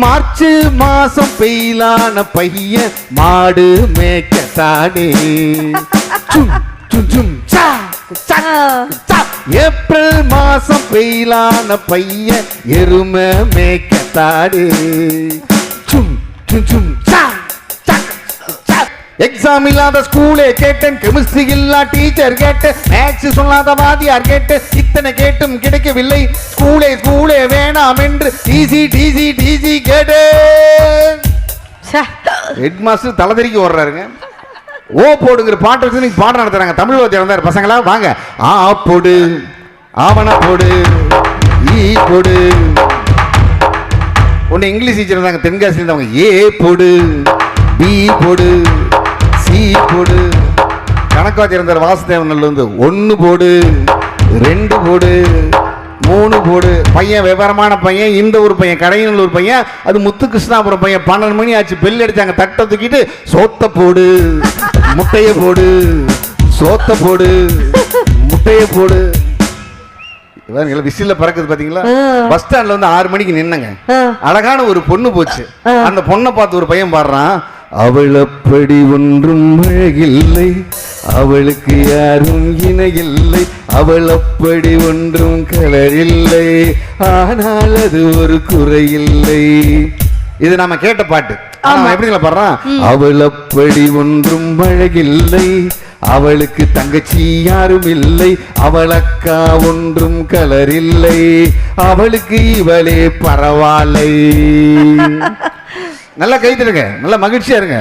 March மாசம் பெயிலான பையன் மாடு மேய்க்கத்தானே. ஏப்ரல் மாசம் பெயிலான பையன் எருமை மேய்க்கத்தானே. எக்ஸாம் இல்லாத ஸ்கூலே கேட்டேன், கெமிஸ்ட்ரி இல்லா டீச்சர் கேட்டேன், மேக்ஸ் சொல்லாத வாதியார் கேட்டேன், இத்தனை கேட்டும் கிடைக்கவில்லை. ஸ்கூலே ஸ்கூலே வேணாம் என்று டிசி டிசி டிசி கேட்டேன். ஹெட் மாஸ்டர் தலைதறிக்கு ஓடுறாருங்க. ஓ போடுங்கிற பாட்டு வச்சு நீங்க பாடம் நடத்துறாங்க. தமிழ் வாத்தியார் வந்தார், பசங்களா வாங்க, ஆ போடு, ஆவண போடு, ஈ போடு. ஒன்னு இங்கிலீஷ் டீச்சர் இருந்தாங்க, தென்காசியில் இருந்தவங்க, ஏ போடு, பி போடு, சி போடு. கணக்கு வாத்தியார் இருந்தார் வாசுதேவன்ல இருந்து, 1 போடு, 2 போடு, 3 போடு. பையன் விவரமான பையன், இந்த ஒரு பையன் கடையனூர் பையன், அது முத்துகிருஷ்ணாபுரம் பையன். 12 மணி ஆச்சு, பெல் அடிச்சாங்க, தட்டை தூக்கிட்டு சோத்த போடு, முட்டைய போடு, சோத்த போடு, முட்டைய போடு. விசில பறக்குது பாத்தீங்களா? பஸ் ஸ்டாண்ட்ல வந்து 6 மணிக்கு நின்னங்க. அழகான ஒரு பொண்ணு போச்சு. அந்த பொண்ணை பார்த்து ஒரு பையன் பாடுறான், அவள் அப்படி ஒன்றும் அழகில்லை, அவளுக்கு யாரும் இணையில்லை, அவள் அப்படி ஒன்றும் கலரில்லை, ஆனால் அது ஒரு குறையில்லை. இது நாம கேட்ட பாட்டு. எப்படிங்களா பாடுறான்? அவள் அப்படி ஒன்றும் அழகில்லை, அவளுக்கு தங்கச்சி யாரும் இல்லை, அவள் அக்கா ஒன்றும் கலரில்லை, அவளுக்கு இவளே பரவாயில்லை. நல்லா கைத்தருங்க, நல்லா மகிழ்ச்சியா இருங்க.